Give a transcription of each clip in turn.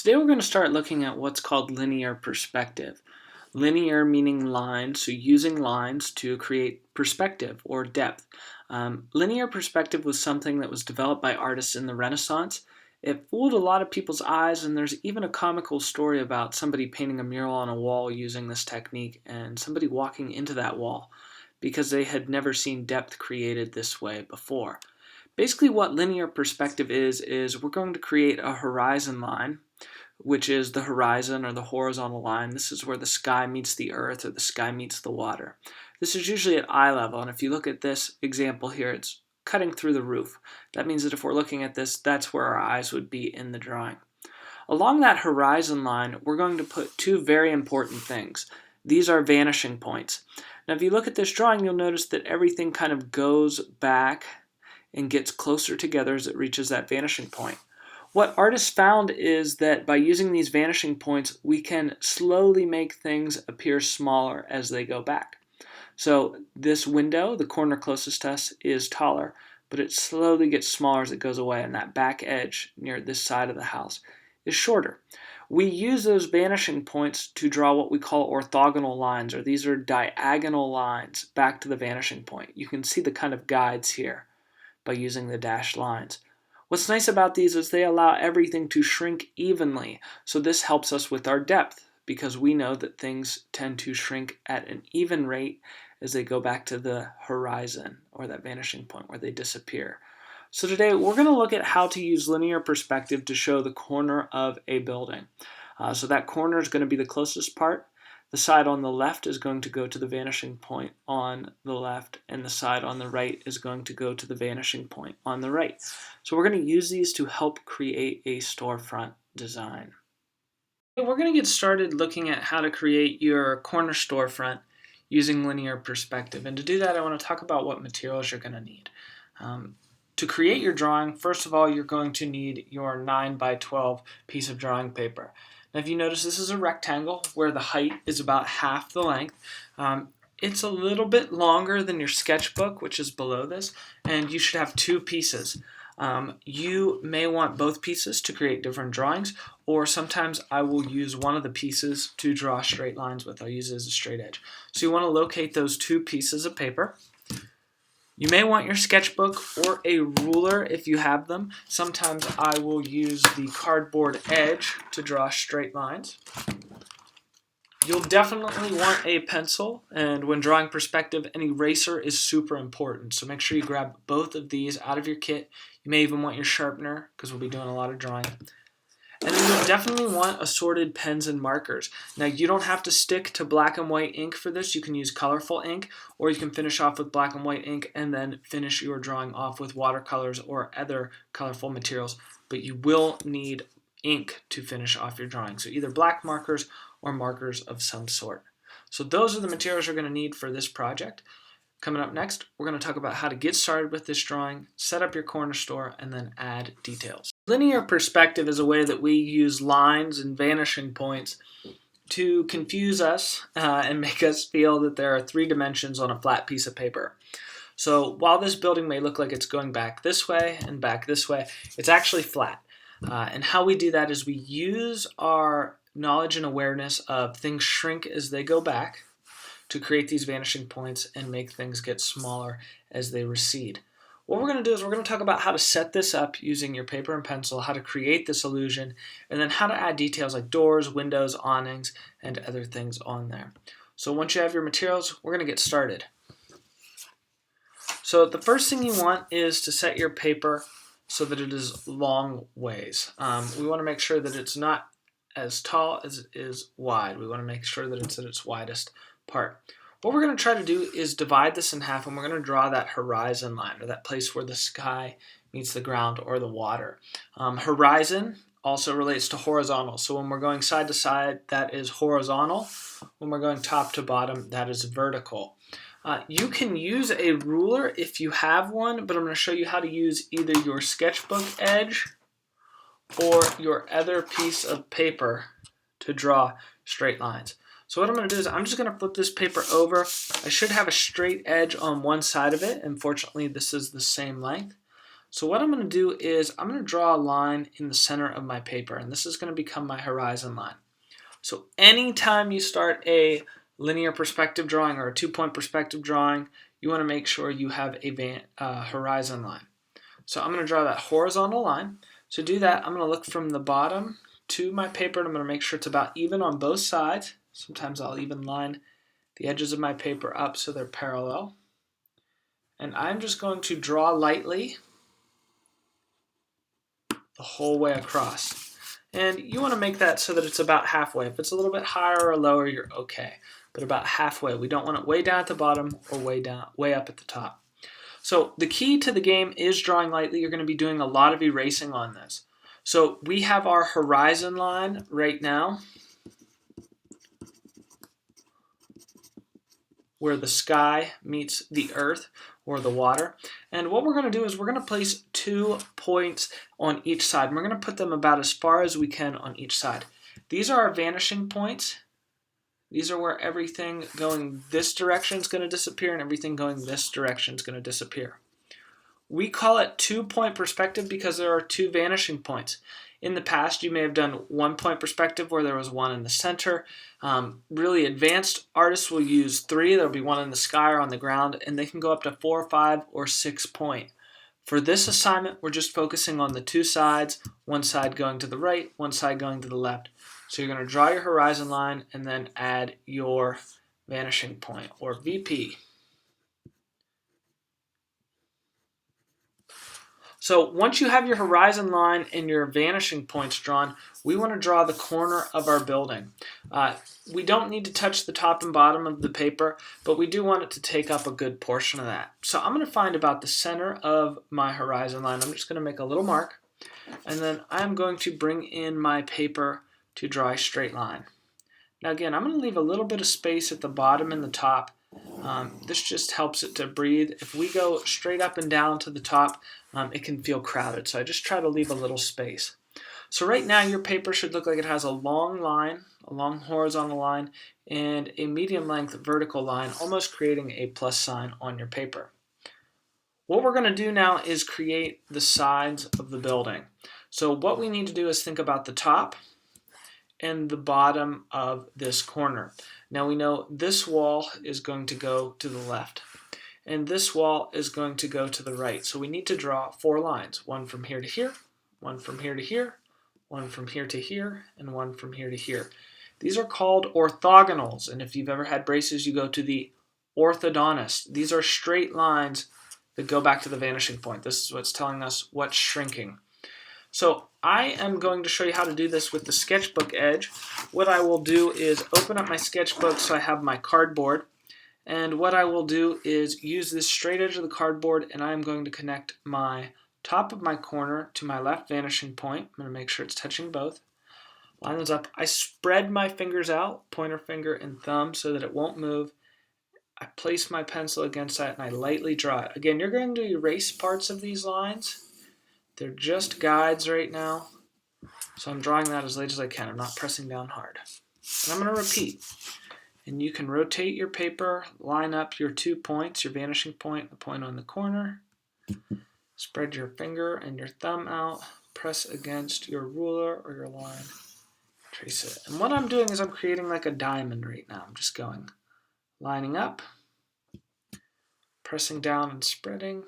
Today we're going to start looking at what's called linear perspective. Linear meaning lines, so using lines to create perspective or depth. Linear perspective was something that was developed by artists in the Renaissance. It fooled a lot of people's eyes, and there's even a comical story about somebody painting a mural on a wall using this technique and somebody walking into that wall because they had never seen depth created this way before. Basically what linear perspective is we're going to create a horizon line, which is the horizon or the horizontal line. This is where the sky meets the earth or the sky meets the water. This is usually at eye level, and if you look at this example here, it's cutting through the roof. That means that if we're looking at this, that's where our eyes would be in the drawing. Along that horizon line, we're going to put two very important things. These are vanishing points. Now if you look at this drawing, you'll notice that everything kind of goes back and gets closer together as it reaches that vanishing point. What artists found is that by using these vanishing points, we can slowly make things appear smaller as they go back. So this window, the corner closest to us, is taller, but it slowly gets smaller as it goes away, and that back edge near this side of the house is shorter. We use those vanishing points to draw what we call orthogonal lines, or these are diagonal lines back to the vanishing point. You can see the kind of guides here by using the dashed lines. What's nice about these is they allow everything to shrink evenly, so this helps us with our depth because we know that things tend to shrink at an even rate as they go back to the horizon or that vanishing point where they disappear. So today we're going to look at how to use linear perspective to show the corner of a building. So that corner is going to be the closest part. The side on the left is going to go to the vanishing point on the left, and the side on the right is going to go to the vanishing point on the right. So we're going to use these to help create a storefront design. We're going to get started looking at how to create your corner storefront using linear perspective. And to do that, I want to talk about what materials you're going to need. To create your drawing, first of all, you're going to need your 9 by 12 piece of drawing paper. Now, if you notice, this is a rectangle where the height is about half the length. It's a little bit longer than your sketchbook, which is below this, and you should have two pieces. You may want both pieces to create different drawings, or sometimes I will use one of the pieces to draw straight lines with. I'll use it as a straight edge. So you want to locate those two pieces of paper. You may want your sketchbook or a ruler if you have them. Sometimes I will use the cardboard edge to draw straight lines. You'll definitely want a pencil, and when drawing perspective, an eraser is super important. So make sure you grab both of these out of your kit. You may even want your sharpener because we'll be doing a lot of drawing. And then you'll definitely want assorted pens and markers. Now you don't have to stick to black and white ink for this. You can use colorful ink, or you can finish off with black and white ink and then finish your drawing off with watercolors or other colorful materials. But you will need ink to finish off your drawing. So either black markers or markers of some sort. So those are the materials you're going to need for this project. Coming up next, we're going to talk about how to get started with this drawing, set up your corner store, and then add details. Linear perspective is a way that we use lines and vanishing points to confuse us and make us feel that there are 3 dimensions on a flat piece of paper. So while this building may look like it's going back this way and back this way, it's actually flat. And how we do that is we use our knowledge and awareness of things shrink as they go back to create these vanishing points and make things get smaller as they recede. What we're going to do is we're going to talk about how to set this up using your paper and pencil, how to create this illusion, and then how to add details like doors, windows, awnings, and other things on there. So once you have your materials, we're going to get started. So the first thing you want is to set your paper so that it is long ways. We want to make sure that it's not as tall as it is wide. We want to make sure that it's at its widest part. What we're going to try to do is divide this in half, and we're going to draw that horizon line, or that place where the sky meets the ground or the water. Horizon also relates to horizontal. So when we're going side to side, that is horizontal. When we're going top to bottom, that is vertical. You can use a ruler if you have one, but I'm going to show you how to use either your sketchbook edge or your other piece of paper to draw straight lines. So what I'm going to do is I'm just going to flip this paper over. I should have a straight edge on one side of it. Unfortunately, this is the same length. So what I'm going to do is I'm going to draw a line in the center of my paper, and this is going to become my horizon line. So anytime you start a linear perspective drawing or a two-point perspective drawing, you want to make sure you have a horizon line. So I'm going to draw that horizontal line. To do that, I'm going to look from the bottom to my paper, and I'm going to make sure it's about even on both sides. Sometimes I'll even line the edges of my paper up so they're parallel. And I'm just going to draw lightly the whole way across. And you want to make that so that it's about halfway. If it's a little bit higher or lower, you're okay. But about halfway. We don't want it way down at the bottom or way up at the top. So the key to the game is drawing lightly. You're going to be doing a lot of erasing on this. So we have our horizon line right now, where the sky meets the earth or the water. And what we're going to do is we're going to place 2 points on each side. And we're going to put them about as far as we can on each side. These are our vanishing points. These are where everything going this direction is going to disappear and everything going this direction is going to disappear. We call it 2-point perspective because there are 2 vanishing points. In the past, you may have done 1-point perspective where there was 1 in the center. Really advanced artists will use 3. There'll be 1 in the sky or on the ground, and they can go up to 4, 5, or 6-point. For this assignment, we're just focusing on the 2 sides, one side going to the right, one side going to the left. So you're going to draw your horizon line and then add your vanishing point, or VP. So once you have your horizon line and your vanishing points drawn, we want to draw the corner of our building. We don't need to touch the top and bottom of the paper, but we do want it to take up a good portion of that. So I'm going to find about the center of my horizon line. I'm just going to make a little mark, and then I'm going to bring in my paper to draw a straight line. Now again, I'm going to leave a little bit of space at the bottom and the top. This just helps it to breathe. If we go straight up and down to the top, it can feel crowded. So I just try to leave a little space. So right now your paper should look like it has a long line, a long horizontal line, and a medium length vertical line, almost creating a plus sign on your paper. What we're going to do now is create the sides of the building. So what we need to do is think about the top and the bottom of this corner. Now we know this wall is going to go to the left, and this wall is going to go to the right. So we need to draw 4 lines, 1 from here to here, 1 from here to here, 1 from here to here, and 1 from here to here. These are called orthogonals, and if you've ever had braces, you go to the orthodontist. These are straight lines that go back to the vanishing point. This is what's telling us what's shrinking. So I am going to show you how to do this with the sketchbook edge. What I will do is open up my sketchbook so I have my cardboard. And what I will do is use this straight edge of the cardboard, and I'm going to connect my top of my corner to my left vanishing point. I'm going to make sure it's touching both. Line those up. I spread my fingers out, pointer finger and thumb, so that it won't move. I place my pencil against that and I lightly draw it. Again, you're going to erase parts of these lines. They're just guides right now, so I'm drawing that as light as I can. I'm not pressing down hard. And I'm going to repeat. And you can rotate your paper, line up your 2 points, your vanishing point, the point on the corner. Spread your finger and your thumb out, press against your ruler or your line, trace it. And what I'm doing is I'm creating like a diamond right now. I'm just going, lining up, pressing down and spreading,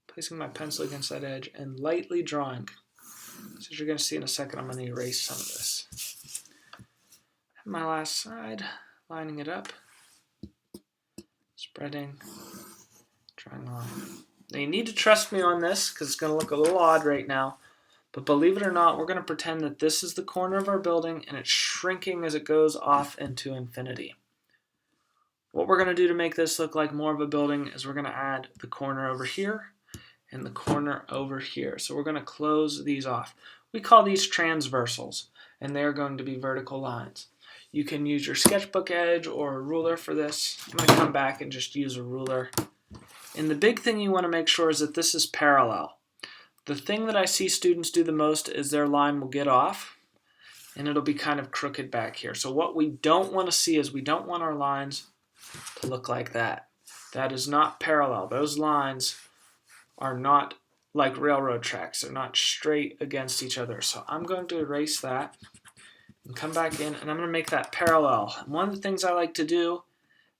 placing my pencil against that edge, and lightly drawing. So as you're going to see in a second, I'm going to erase some of this. And my last side, lining it up, spreading, drawing a line. Now you need to trust me on this because it's going to look a little odd right now, but believe it or not, we're going to pretend that this is the corner of our building and it's shrinking as it goes off into infinity. What we're going to do to make this look like more of a building is we're going to add the corner over here and the corner over here. So we're going to close these off. We call these transversals, and they're going to be vertical lines. You can use your sketchbook edge or a ruler for this. I'm going to come back and just use a ruler. And the big thing you want to make sure is that this is parallel. The thing that I see students do the most is their line will get off, and it'll be kind of crooked back here. So what we don't want to see is we don't want our lines to look like that. That is not parallel. Those lines are not like railroad tracks. They're not straight against each other. So I'm going to erase that and come back in, and I'm going to make that parallel. And one of the things I like to do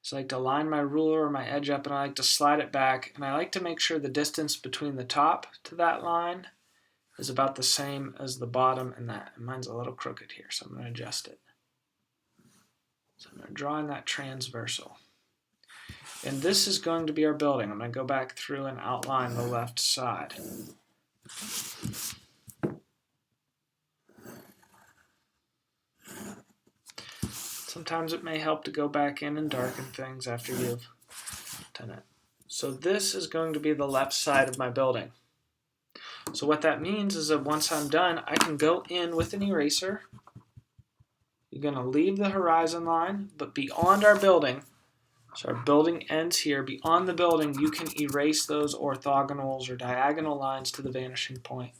is I like to line my ruler or my edge up, and I like to slide it back, and I like to make sure the distance between the top to that line is about the same as the bottom and that. And mine's a little crooked here, so I'm going to adjust it. So I'm going to draw in that transversal. And this is going to be our building. I'm going to go back through and outline the left side. Sometimes it may help to go back in and darken things after you've done it. So this is going to be the left side of my building. So what that means is that once I'm done, I can go in with an eraser. You're going to leave the horizon line, but beyond our building, so our building ends here, beyond the building, you can erase those orthogonals or diagonal lines to the vanishing point.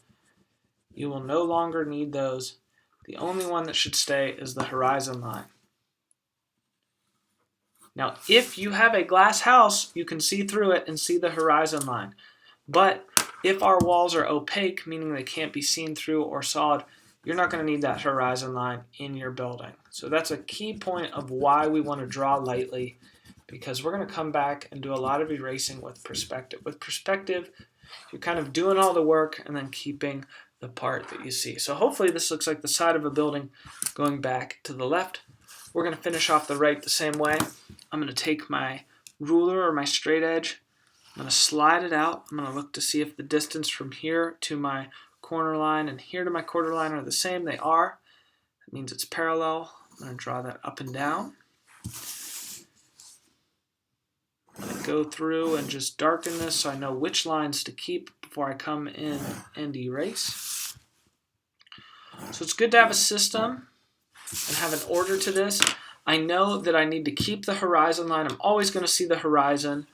You will no longer need those. The only one that should stay is the horizon line. Now, if you have a glass house, you can see through it and see the horizon line. But if our walls are opaque, meaning they can't be seen through or solid, you're not going to need that horizon line in your building. So that's a key point of why we want to draw lightly, because we're going to come back and do a lot of erasing with perspective. With perspective, you're kind of doing all the work and then keeping the part that you see. So hopefully this looks like the side of a building going back to the left. We're going to finish off the right the same way. I'm going to take my ruler or my straight edge. I'm going to slide it out. I'm going to look to see if the distance from here to my corner line and here to my quarter line are the same. They are. That means it's parallel. I'm going to draw that up and down. I'm going to go through and just darken this so I know which lines to keep before I come in and erase. So it's good to have a system and have an order to this. I know that I need to keep the horizon line. I'm always going to see the horizon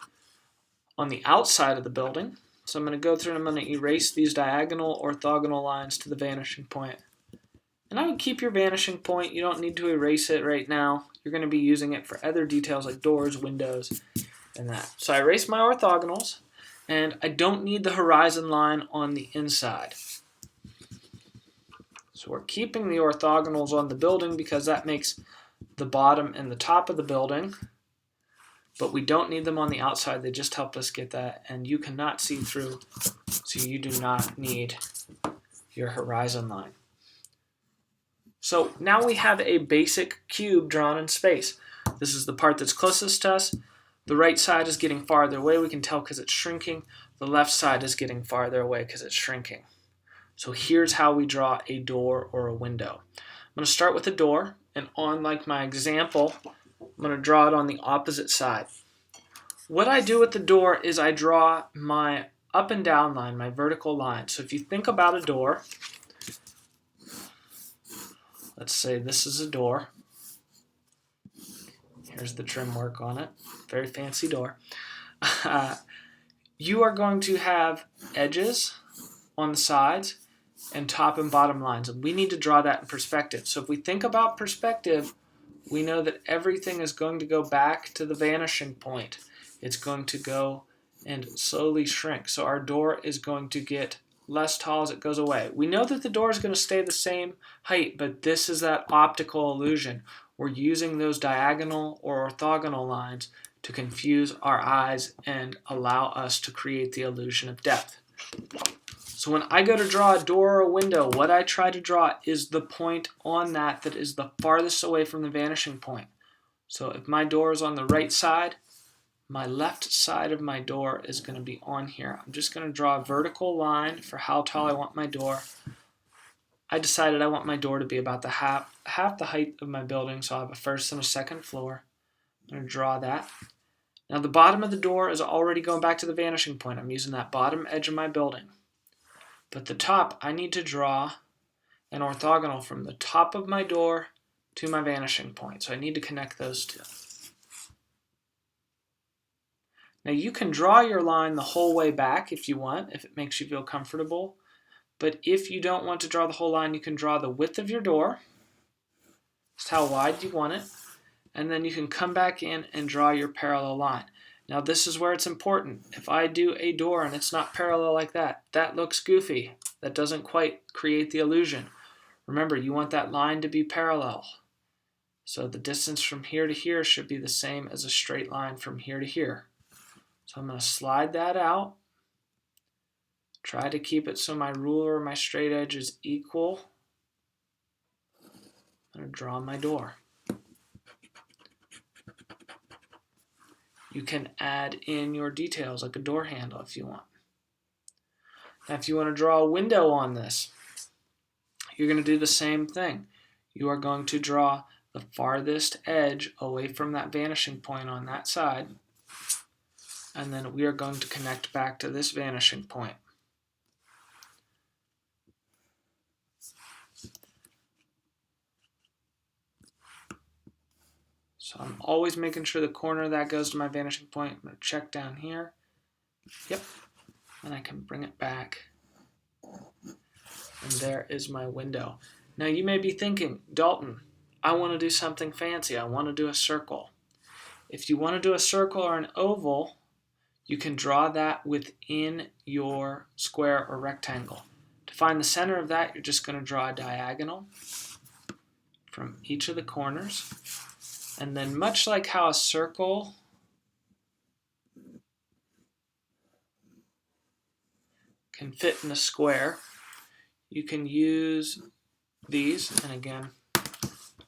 on the outside of the building. So I'm going to go through and I'm going to erase these diagonal orthogonal lines to the vanishing point. And I would keep your vanishing point. You don't need to erase it right now. You're going to be using it for other details like doors, windows, and that. So I erase my orthogonals, and I don't need the horizon line on the inside. So we're keeping the orthogonals on the building because that makes the bottom and the top of the building, but we don't need them on the outside. They just help us get that, and you cannot see through, so you do not need your horizon line. So now we have a basic cube drawn in space. This is the part that's closest to us. The right side is getting farther away. We can tell because it's shrinking. The left side is getting farther away because it's shrinking. So here's how we draw a door or a window. I'm going to start with a door, and on like my example, I'm going to draw it on the opposite side. What I do with the door is I draw my up and down line, my vertical line. So if you think about a door, let's say this is a door. Here's the trim work on it. Very fancy door. You are going to have edges on the sides and top and bottom lines, and we need to draw that in perspective. So if we think about perspective, we know that everything is going to go back to the vanishing point. It's going to go and slowly shrink. So our door is going to get less tall as it goes away. We know that the door is going to stay the same height, but this is that optical illusion. We're using those diagonal or orthogonal lines to confuse our eyes and allow us to create the illusion of depth. So when I go to draw a door or a window, what I try to draw is the point on that is the farthest away from the vanishing point. So if my door is on the right side, my left side of my door is going to be on here. I'm just going to draw a vertical line for how tall I want my door. I decided I want my door to be about the half the height of my building, so I'll have a first and a second floor. I'm going to draw that. Now the bottom of the door is already going back to the vanishing point. I'm using that bottom edge of my building. But the top, I need to draw an orthogonal from the top of my door to my vanishing point. So I need to connect those two. Now you can draw your line the whole way back if you want, if it makes you feel comfortable. But if you don't want to draw the whole line, you can draw the width of your door, just how wide you want it, and then you can come back in and draw your parallel line. Now this is where it's important. If I do a door and it's not parallel like that, that looks goofy. That doesn't quite create the illusion. Remember, you want that line to be parallel. So the distance from here to here should be the same as a straight line from here to here. So I'm going to slide that out. Try to keep it so my ruler and my straight edge is equal. I'm going to draw my door. You can add in your details like a door handle if you want. Now if you want to draw a window on this, you're going to do the same thing. You are going to draw the farthest edge away from that vanishing point on that side, and then we are going to connect back to this vanishing point. So I'm always making sure the corner of that goes to my vanishing point. I'm going to check down here. Yep. And I can bring it back. And there is my window. Now you may be thinking, Dalton, I want to do something fancy. I want to do a circle. If you want to do a circle or an oval, you can draw that within your square or rectangle. To find the center of that, you're just going to draw a diagonal from each of the corners. And then much like how a circle can fit in a square, you can use these, and again,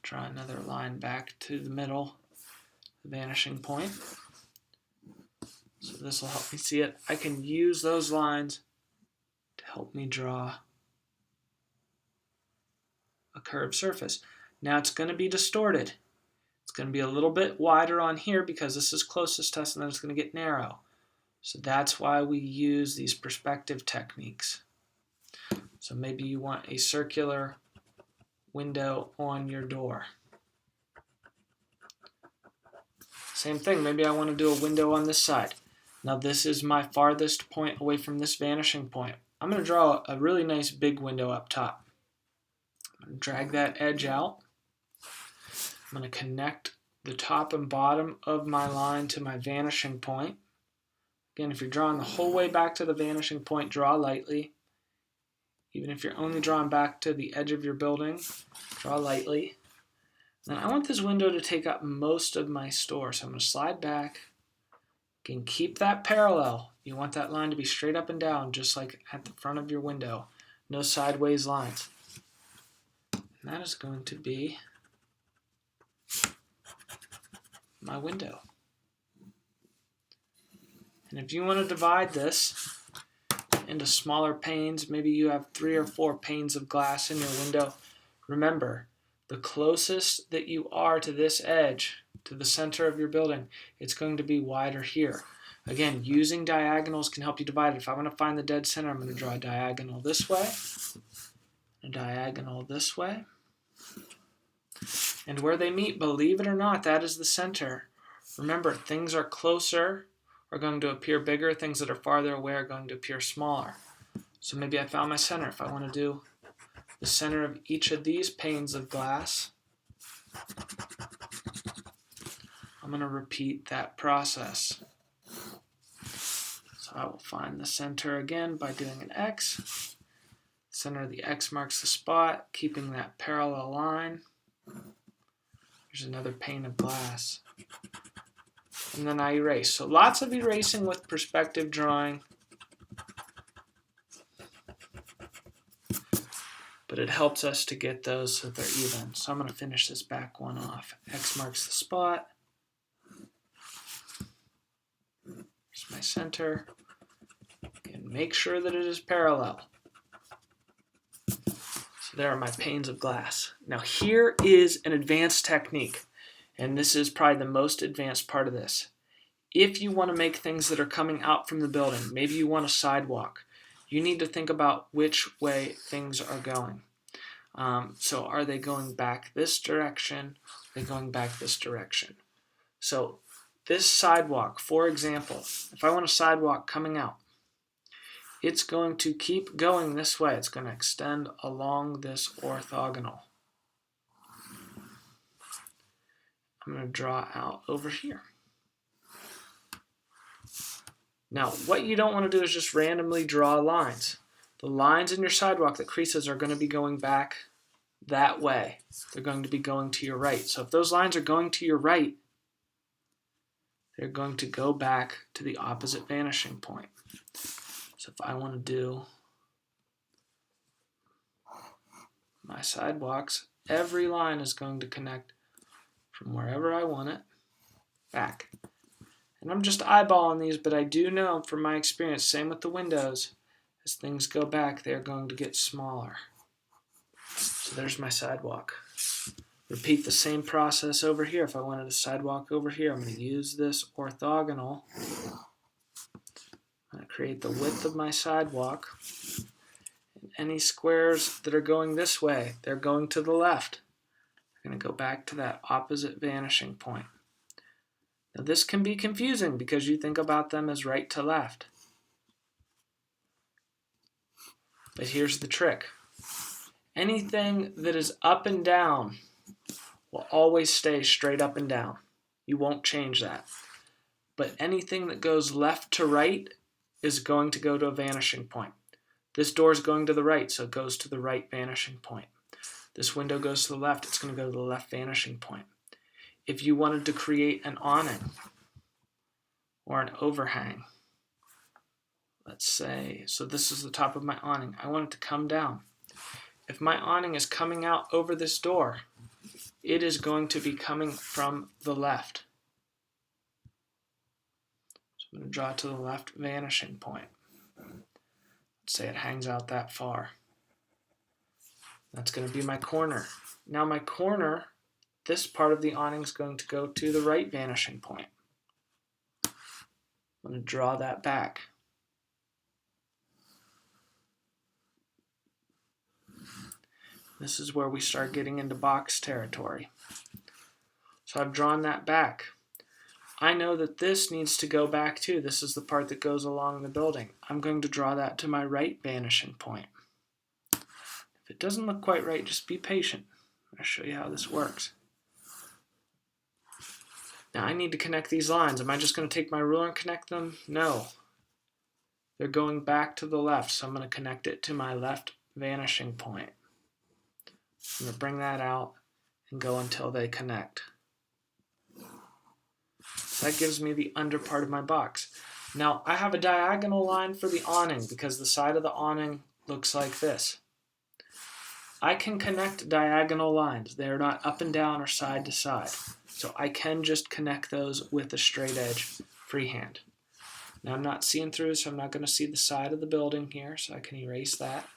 draw another line back to the middle, the vanishing point. So this will help me see it. I can use those lines to help me draw a curved surface. Now it's going to be distorted. It's going to be a little bit wider on here because this is closest to us, and then it's going to get narrow. So that's why we use these perspective techniques. So maybe you want a circular window on your door. Same thing, maybe I want to do a window on this side. Now this is my farthest point away from this vanishing point. I'm going to draw a really nice big window up top. I'm going to drag that edge out. I'm going to connect the top and bottom of my line to my vanishing point. Again, if you're drawing the whole way back to the vanishing point, draw lightly. Even if you're only drawing back to the edge of your building, draw lightly. Then I want this window to take up most of my store, so I'm going to slide back. Again, keep that parallel. You want that line to be straight up and down, just like at the front of your window. No sideways lines. And that is going to be my window. And if you want to divide this into smaller panes, maybe you have 3 or 4 panes of glass in your window, remember, the closest that you are to this edge, to the center of your building, it's going to be wider here. Again, using diagonals can help you divide it. If I want to find the dead center, I'm going to draw a diagonal this way, a diagonal this way. And where they meet, believe it or not, that is the center. Remember, things are closer are going to appear bigger. Things that are farther away are going to appear smaller. So maybe I found my center. If I want to do the center of each of these panes of glass, I'm going to repeat that process. So I will find the center again by doing an X. Center of the X marks the spot, keeping that parallel line. There's another pane of glass. And then I erase. So lots of erasing with perspective drawing. But it helps us to get those so they're even. So I'm going to finish this back one off. X marks the spot. Here's my center. And make sure that it is parallel. So there are my panes of glass. Now here is an advanced technique. And this is probably the most advanced part of this. If you want to make things that are coming out from the building, maybe you want a sidewalk, you need to think about which way things are going. So are they going back this direction? Are they going back this direction? So this sidewalk, for example, if I want a sidewalk coming out, it's going to keep going this way. It's going to extend along this orthogonal. I'm going to draw out over here. Now, what you don't want to do is just randomly draw lines. The lines in your sidewalk, the creases, are going to be going back that way. They're going to be going to your right. So if those lines are going to your right, they're going to go back to the opposite vanishing point. So if I want to do my sidewalks, every line is going to connect from wherever I want it back. And I'm just eyeballing these, but I do know from my experience, same with the windows, as things go back, they're going to get smaller. So there's my sidewalk. Repeat the same process over here. If I wanted a sidewalk over here, I'm going to use this orthogonal. I'm going to create the width of my sidewalk. And any squares that are going this way, they're going to the left. They're going to go back to that opposite vanishing point. Now this can be confusing because you think about them as right to left. But here's the trick. Anything that is up and down will always stay straight up and down. You won't change that. But anything that goes left to right is going to go to a vanishing point. This door is going to the right, so it goes to the right vanishing point. This window goes to the left, it's going to go to the left vanishing point. If you wanted to create an awning or an overhang, let's say, so this is the top of my awning. I want it to come down. If my awning is coming out over this door, it is going to be coming from the left. So I'm going to draw to the left vanishing point. Let's say it hangs out that far. That's going to be my corner. Now my corner, this part of the awning is going to go to the right vanishing point. I'm going to draw that back. This is where we start getting into box territory. So I've drawn that back. I know that this needs to go back too. This is the part that goes along the building. I'm going to draw that to my right vanishing point. If it doesn't look quite right, just be patient. I'll show you how this works. Now I need to connect these lines. Am I just going to take my ruler and connect them? No. They're going back to the left, so I'm going to connect it to my left vanishing point. I'm going to bring that out and go until they connect. That gives me the under part of my box. Now I have a diagonal line for the awning because the side of the awning looks like this. I can connect diagonal lines. They're not up and down or side to side. So I can just connect those with a straight edge freehand. Now I'm not seeing through, so I'm not going to see the side of the building here, so I can erase that.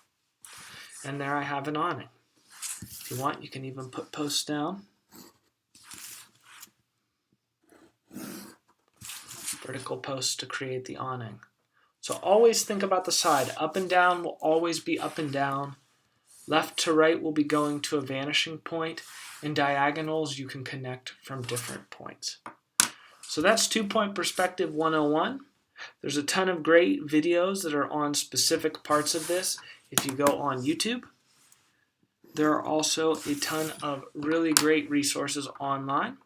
And there I have an awning. If you want, you can even put posts down. Vertical posts to create the awning. So always think about the side. Up and down will always be up and down. Left to right will be going to a vanishing point. And diagonals you can connect from different points. So that's 2-point perspective 101. There's a ton of great videos that are on specific parts of this if you go on YouTube. There are also a ton of really great resources online.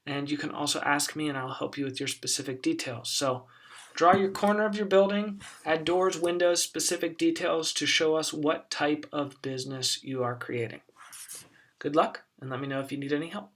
And you can also ask me and I'll help you with your specific details. So draw your corner of your building, add doors, windows, specific details to show us what type of business you are creating. Good luck, and let me know if you need any help.